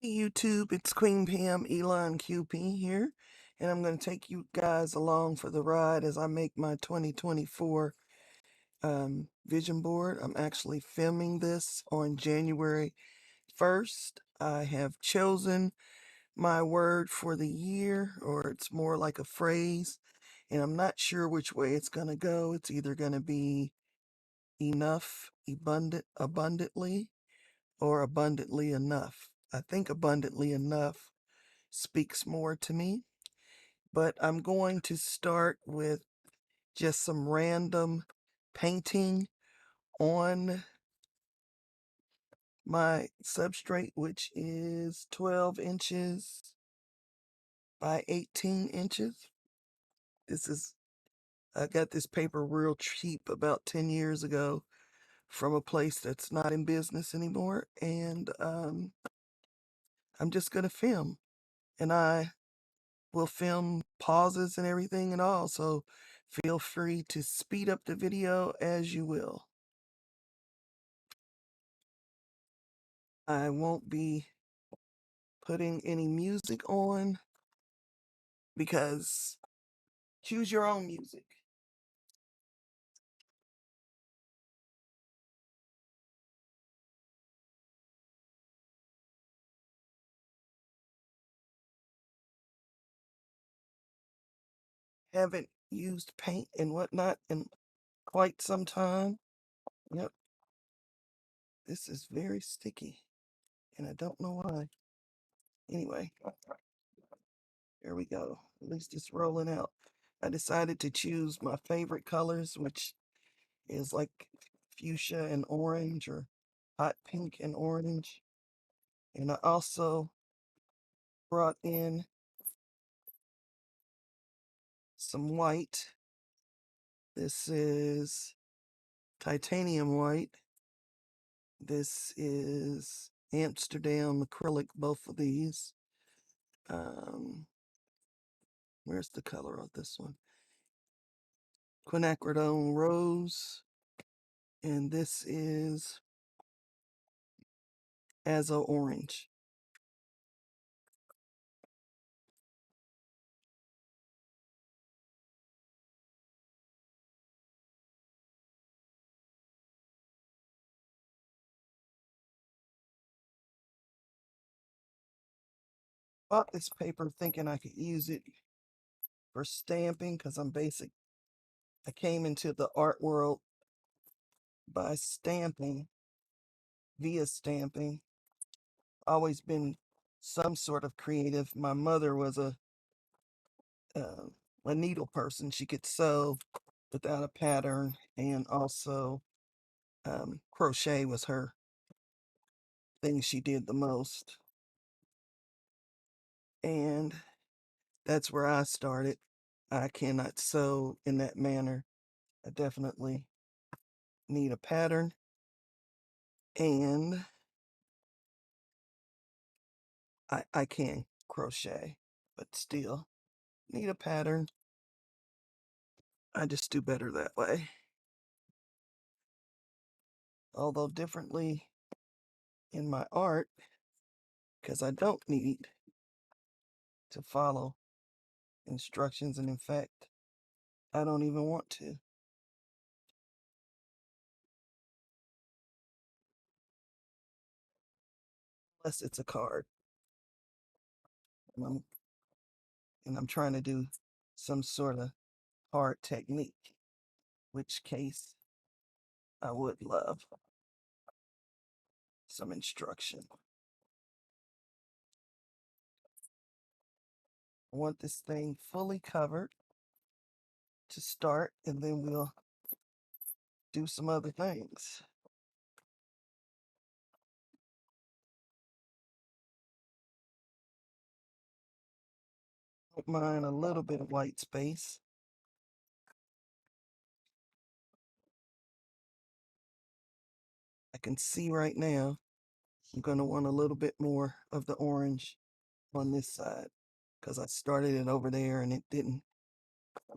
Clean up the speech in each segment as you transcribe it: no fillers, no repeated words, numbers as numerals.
Hey YouTube, it's Queen Pam Elon QP here, and I'm going to take you guys along for the ride as I make my 2024 vision board. I'm actually filming this on January 1st. I have chosen my word for the year, or it's more like a phrase, and I'm not sure which way it's going to go. It's either going to be enough, abundantly, or abundantly enough. I think abundantly enough speaks more to me, but I'm going to start with just some random painting on my substrate, which is 12 inches by 18 inches. I got this paper real cheap about 10 years ago from a place that's not in business anymore. And I'm just going to film. And I will film pauses and everything and all. So feel free to speed up the video as you will. I won't be putting any music on because choose your own music. Haven't used paint and whatnot in quite some time. Yep, this is very sticky and I don't know why. Anyway, there we go. At least it's rolling out. I decided to choose my favorite colors, which is like fuchsia and orange or hot pink and orange. And I also brought in some white. This is titanium white. This is Amsterdam acrylic, both of these. Where's the color of this one? Quinacridone rose. And this is Azo orange. Bought this paper thinking I could use it for stamping because I'm basic. I came into the art world by stamping, via stamping. Always been some sort of creative. My mother was uh, a needle person. She could sew without a pattern, and also crochet was her thing she did the most. And that's where I started. I cannot sew in that manner. I definitely need a pattern, and I can crochet, but still need a pattern. I just do better that way. Although differently in my art, because I don't need to follow instructions, and in fact, I don't even want to. Unless it's a card. And I'm trying to do some sort of hard technique, which case I would love some instruction. I want this thing fully covered to start, and then we'll do some other things. Don't mind a little bit of white space. I can see right now I'm going to want a little bit more of the orange on this side because I started it over there and it didn't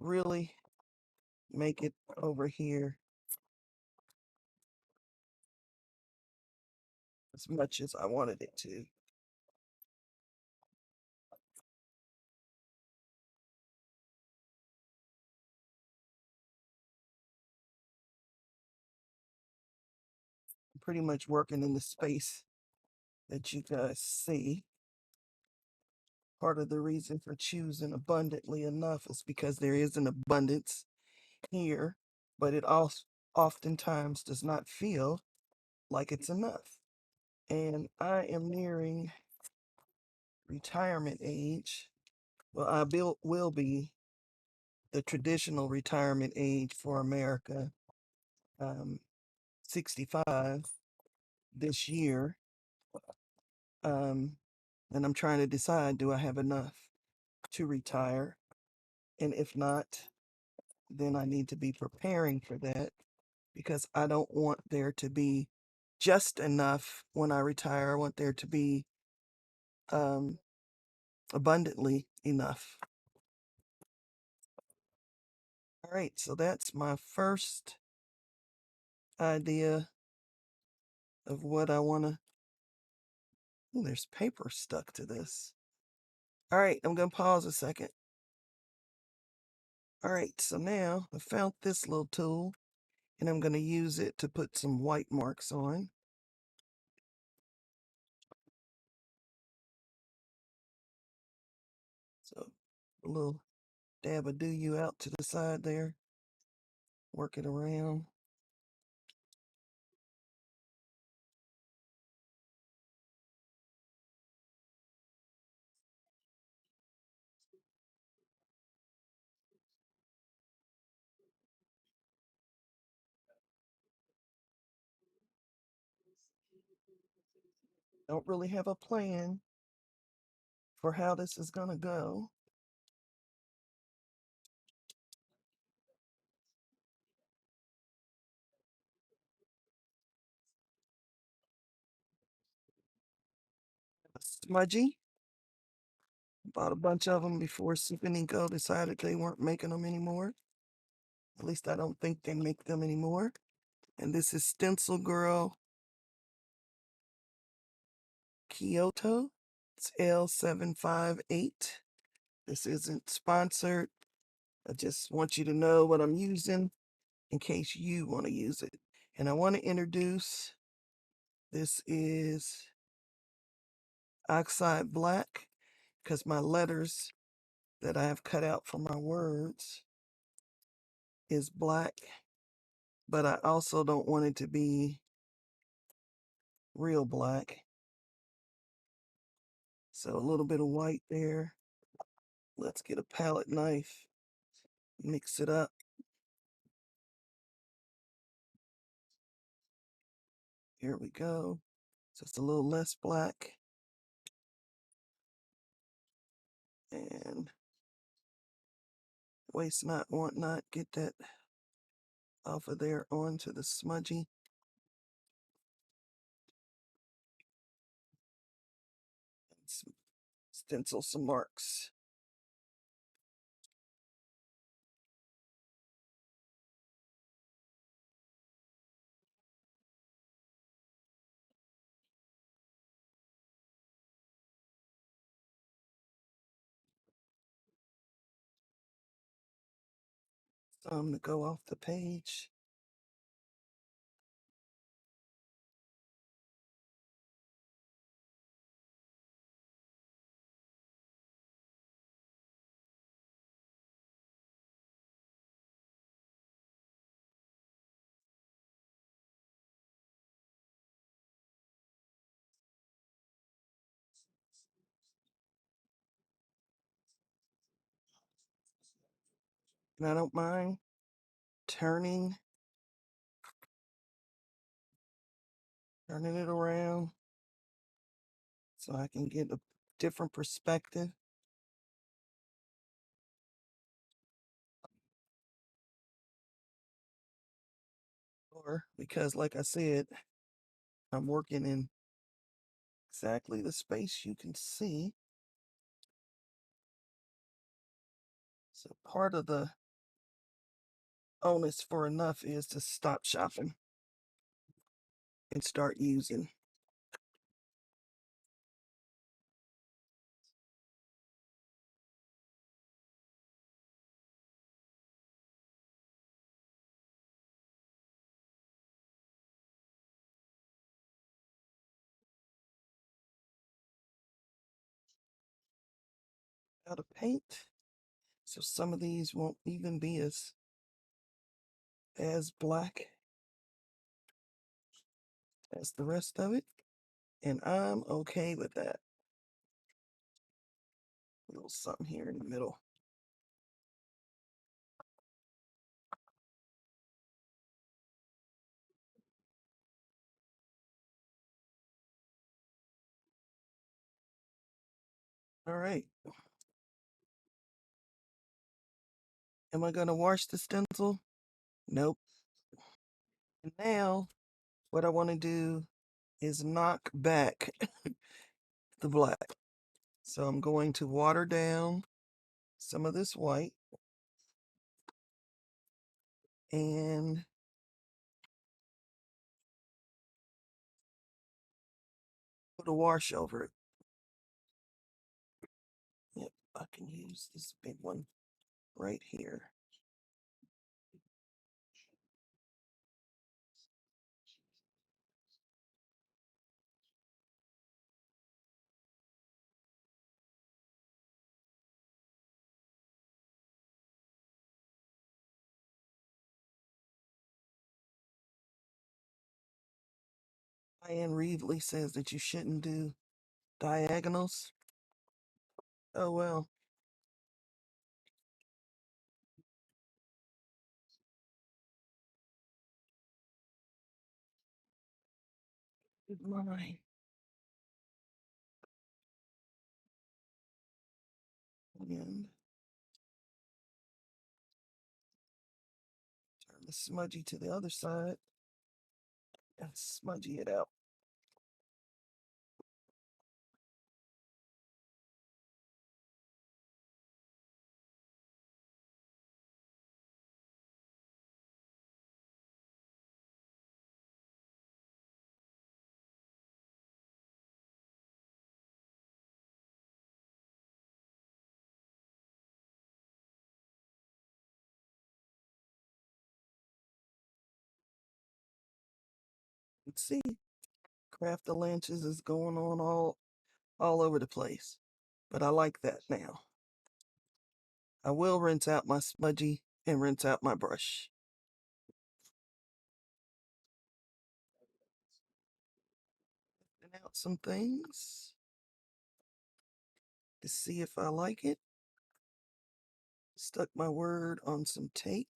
really make it over here as much as I wanted it to. pretty much working in the space that you guys see. Part of the reason for choosing abundantly enough is because there is an abundance here, but it also oftentimes does not feel like it's enough. And I am nearing retirement age. Well, will be the traditional retirement age for America, um, 65 this year. Um, and I'm trying to decide, do I have enough to retire? And if not, then I need to be preparing for that because I don't want there to be just enough when I retire. I want there to be um, abundantly enough. All right, so that's my first idea of what I want to. There's paper stuck to this. All right, I'm going to pause a second. All right, so now I found this little tool and I'm going to use it to put some white marks on. So a little dab of do-you out to the side there. Work it around. Don't really have a plan for how this is going to go. Smudgy. Bought a bunch of them before Super Nico decided they weren't making them anymore. At least I don't think they make them anymore. And this is Stencil Girl Kyoto. It's L758. This isn't sponsored. I just want you to know what I'm using in case you want to use it. And I want to introduce, this is Oxide Black because my letters that I have cut out for my words is black, but I also don't want it to be real black. So a little bit of white there. Let's get a palette knife, mix it up. Here we go. Just a little less black. And waste not, want not, get that off of there onto the smudgy. Stencil some marks. Some to go off the page. And I don't mind turning it around so I can get a different perspective. Or because, like I said, I'm working in exactly the space you can see. So part of the onus for enough is to stop shopping and start using. out of paint. So some of these won't even be as black as the rest of it. And I'm okay with that. A little something here in the middle. All right. Am I going to wash the stencil? Nope. And now what I want to do is knock back the black. So I'm going to water down some of this white and put a wash over it. Yep, I can use this big one right here. Diane Reedley says that you shouldn't do diagonals. Oh well. Good line. And turn the smudgy to the other side and smudgy it out. Let's see. Craft the Lanches is going on all over the place. But I like that now. I will rinse out my smudgy and rinse out my brush. And out some things to see if I like it. Stuck my word on some tape.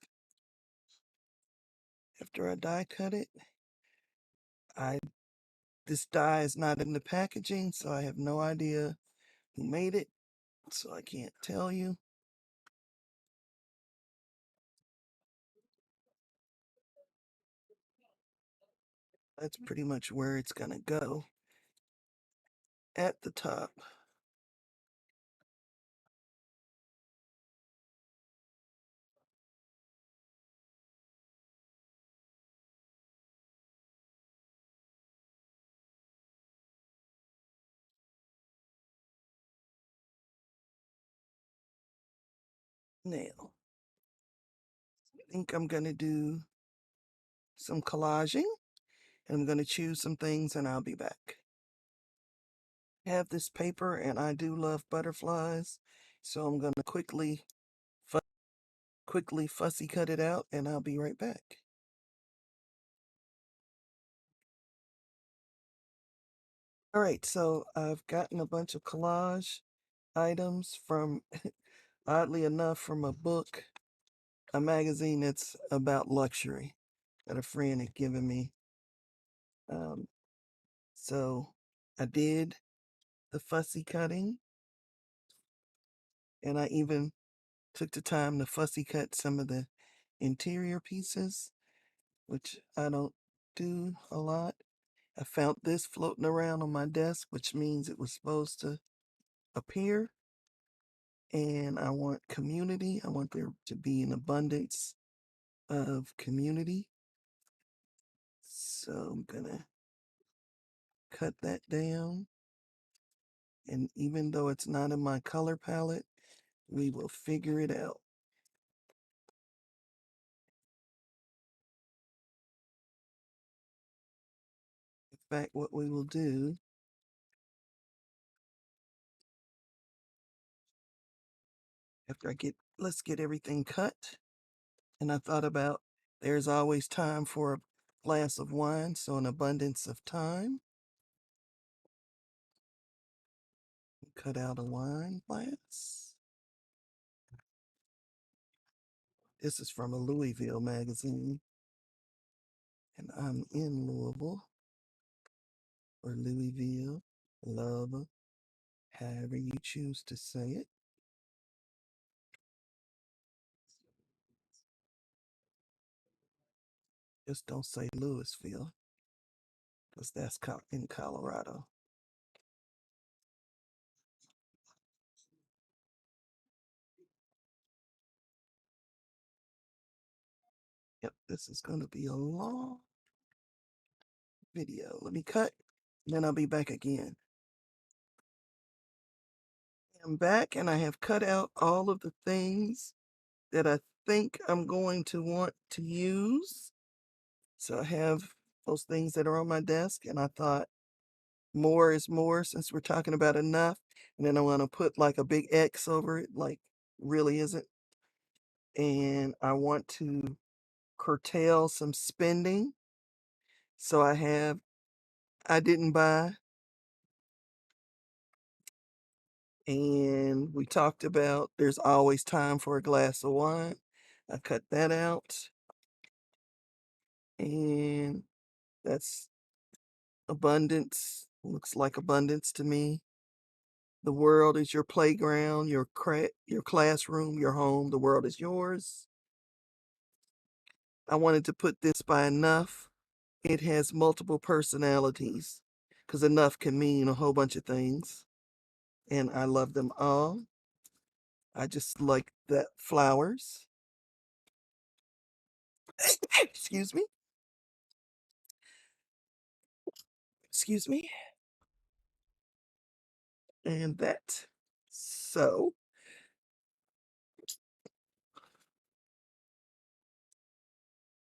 After I die cut it, this die is not in the packaging, so I have no idea who made it, so I can't tell you. That's pretty much where it's gonna go. At the top. Now, I think I'm gonna do some collaging. And I'm gonna choose some things and I'll be back. I have this paper and I do love butterflies, so I'm gonna quickly fussy cut it out and I'll be right back. All right, so I've gotten a bunch of collage items from, oddly enough, from a book, a magazine that's about luxury that a friend had given me. So I did the fussy cutting, and I even took the time to fussy cut some of the interior pieces, which I don't do a lot. I found this floating around on my desk, which means it was supposed to appear. And I want community. I want there to be an abundance of community. So I'm gonna cut that down. And even though it's not in my color palette, we will figure it out. In fact, what we will do after let's get everything cut. And I thought about there's always time for a glass of wine, so an abundance of time. Cut out a wine glass. This is from a Louisville magazine, and I'm in Louisville or Louisville, love, however you choose to say it. Just don't say Louisville, because that's in Colorado. Yep, this is going to be a long video. Let me cut, then I'll be back again. I'm back and I have cut out all of the things that I think I'm going to want to use. So I have those things that are on my desk, and I thought more is more since we're talking about enough. And then I want to put like a big X over it, like really isn't. And I want to curtail some spending. So I didn't buy. And we talked about there's always time for a glass of wine. I cut that out. And that's abundance. Looks like abundance to me. The world is your playground, your classroom, your home. The world is yours. I wanted to put this by enough. It has multiple personalities because enough can mean a whole bunch of things. And I love them all. I just like the flowers. Excuse me. Excuse me. And that. So,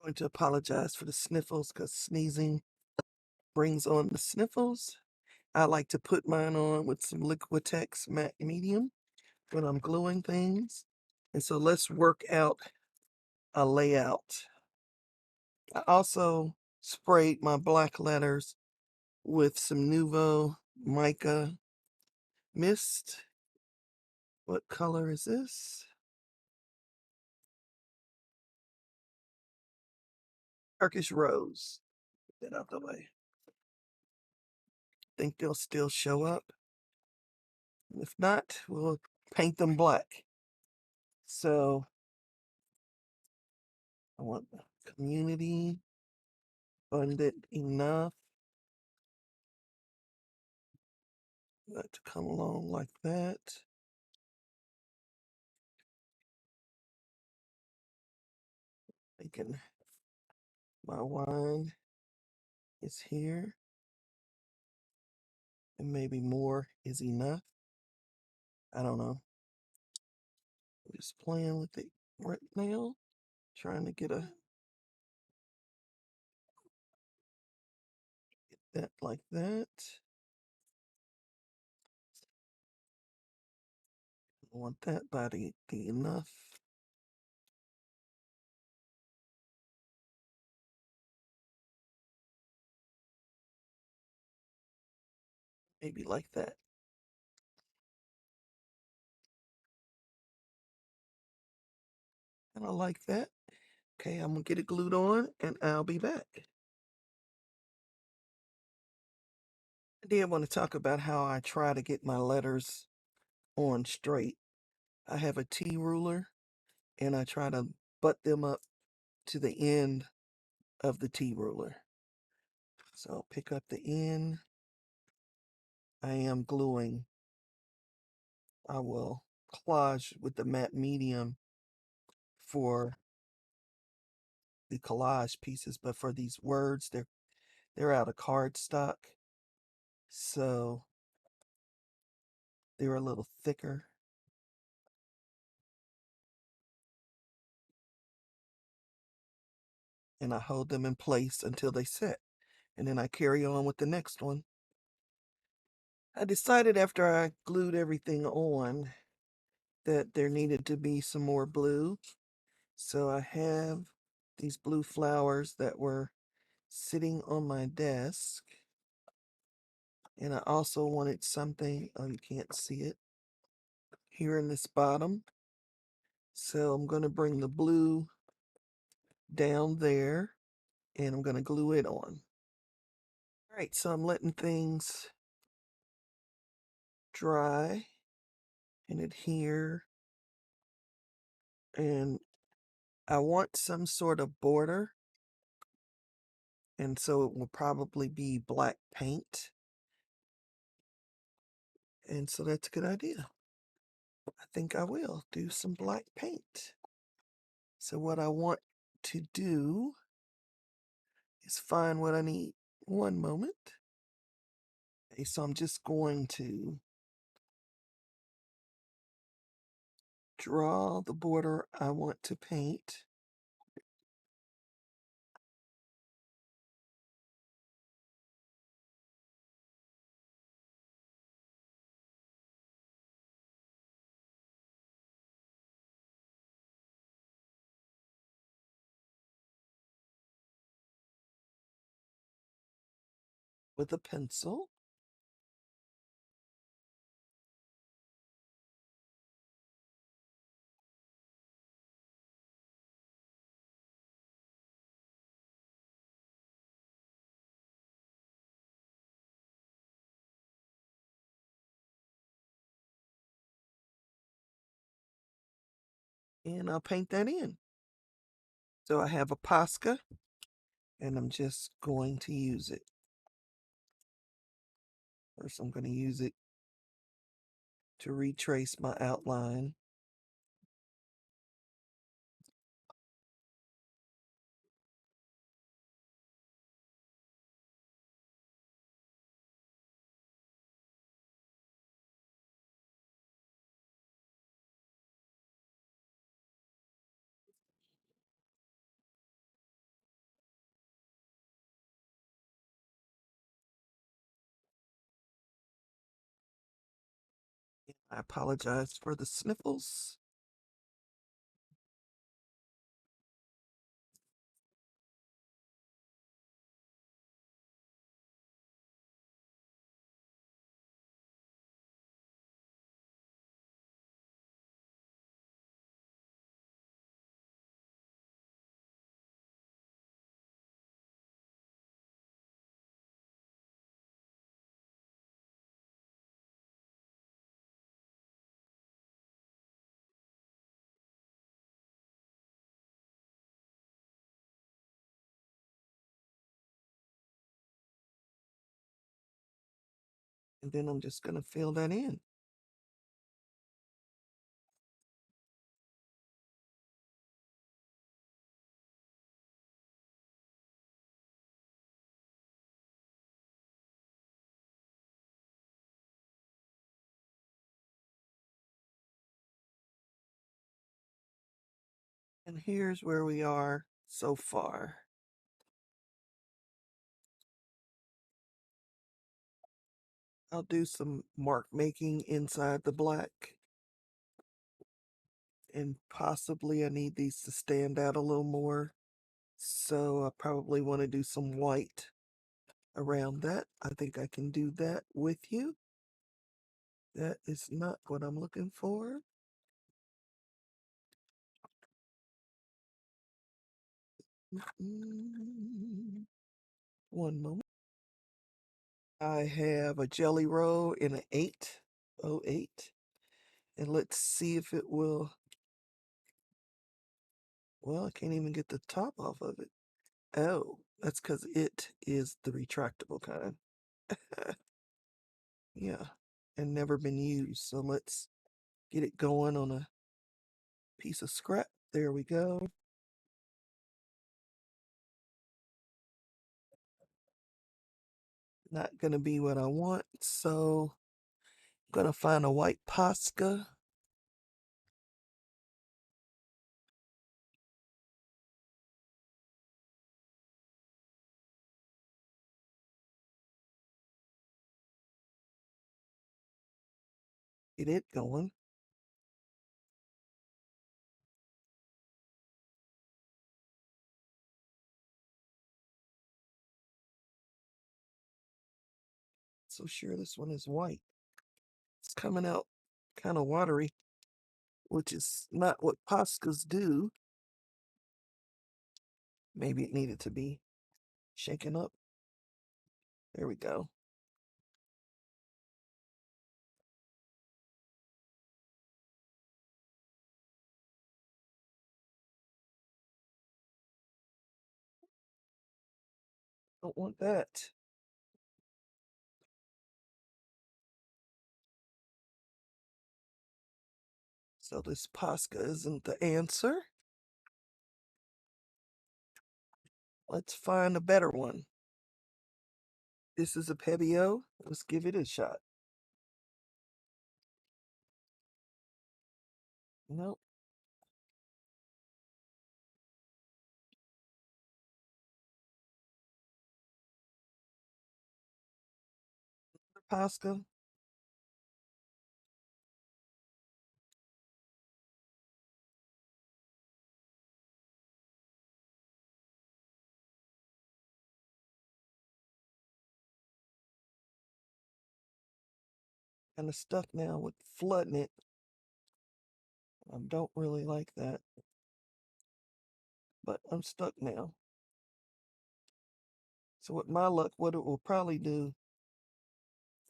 I'm going to apologize for the sniffles because sneezing brings on the sniffles. I like to put mine on with some Liquitex matte medium when I'm gluing things. And so let's work out a layout. I also sprayed my black letters with some Nuvo mica mist. What color is this? Turkish rose. Get that out the way. Think they'll still show up. If not, we'll paint them black. So I want the community abundant enough that to come along like that. Thinking my wine is here, and maybe more is enough. I don't know. I'm just playing with it right now, trying to get that like that. I want that body to be enough. Maybe like that. And I like that. Okay, I'm gonna get it glued on and I'll be back. I did want to talk about how I try to get my letters on straight. I have a T ruler and I try to butt them up to the end of the T ruler. So I'll pick up the end. I am gluing. I will collage with the matte medium for the collage pieces, but for these words, they're out of cardstock, so they're a little thicker. And I hold them in place until they set, and then I carry on with the next one. I decided after I glued everything on that there needed to be some more blue. So I have these blue flowers that were sitting on my desk. And I also wanted something, oh, you can't see it, here in this bottom. So I'm going to bring the blue down there and I'm going to glue it on. All right, so I'm letting things dry and adhere. And I want some sort of border. And so it will probably be black paint. And so that's a good idea. I think I will do some black paint. So what I want to do is find what I need. One moment. Okay, so I'm just going to draw the border I want to paint. With a pencil. And I'll paint that in. So I have a Posca and I'm just going to use it. First, I'm going to use it to retrace my outline. I apologize for the sniffles. And then I'm just going to fill that in. And here's where we are so far. I'll do some mark making inside the black. And possibly I need these to stand out a little more. So I probably want to do some white around that. I think I can do that with you. That is not what I'm looking for. One moment. I have a Jelly Roll in an 808. And let's see if it will. Well, I can't even get the top off of it. Oh, that's because it is the retractable kind. Yeah, and never been used. So let's get it going on a piece of scrap. There we go. Not going to be what I want. So I'm going to find a white Posca. Get it going. so sure this one is white. It's coming out kind of watery, which is not what Poscas do. Maybe it needed to be shaken up. There we go. Don't want that. So this Posca isn't the answer. Let's find a better one. This is a Pebeo. Let's give it a shot. Nope. Posca. Kind of stuck now with flooding it. I don't really like that. But I'm stuck now. So with my luck, what it will probably do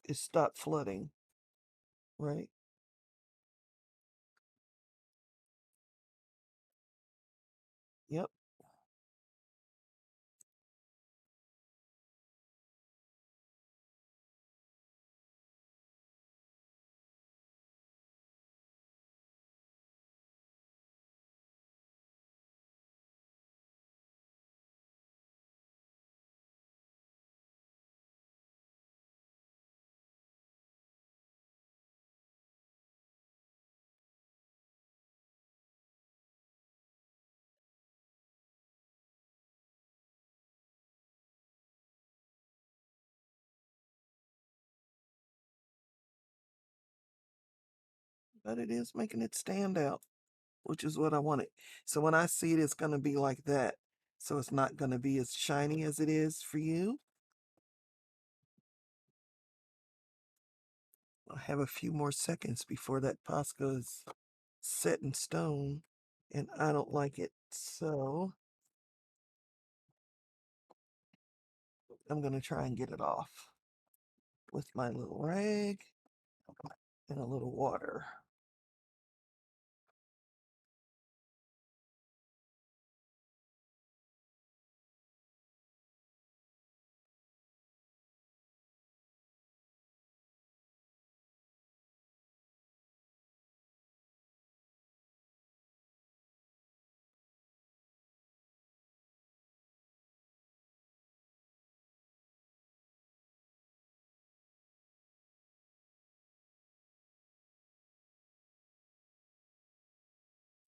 is stop flooding, right? Yep. But it is making it stand out, which is what I wanted. So when I see it, it's going to be like that. So it's not going to be as shiny as it is for you. I have a few more seconds before that Posca is set in stone, and I don't like it. So I'm going to try and get it off with my little rag and a little water.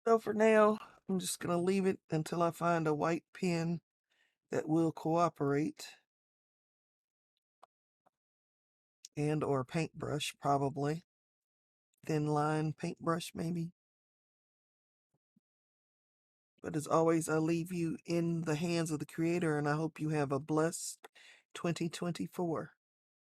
So for now, I'm just going to leave it until I find a white pen that will cooperate, and or paintbrush, probably. Thin line paintbrush, maybe. But as always, I leave you in the hands of the Creator, and I hope you have a blessed 2024.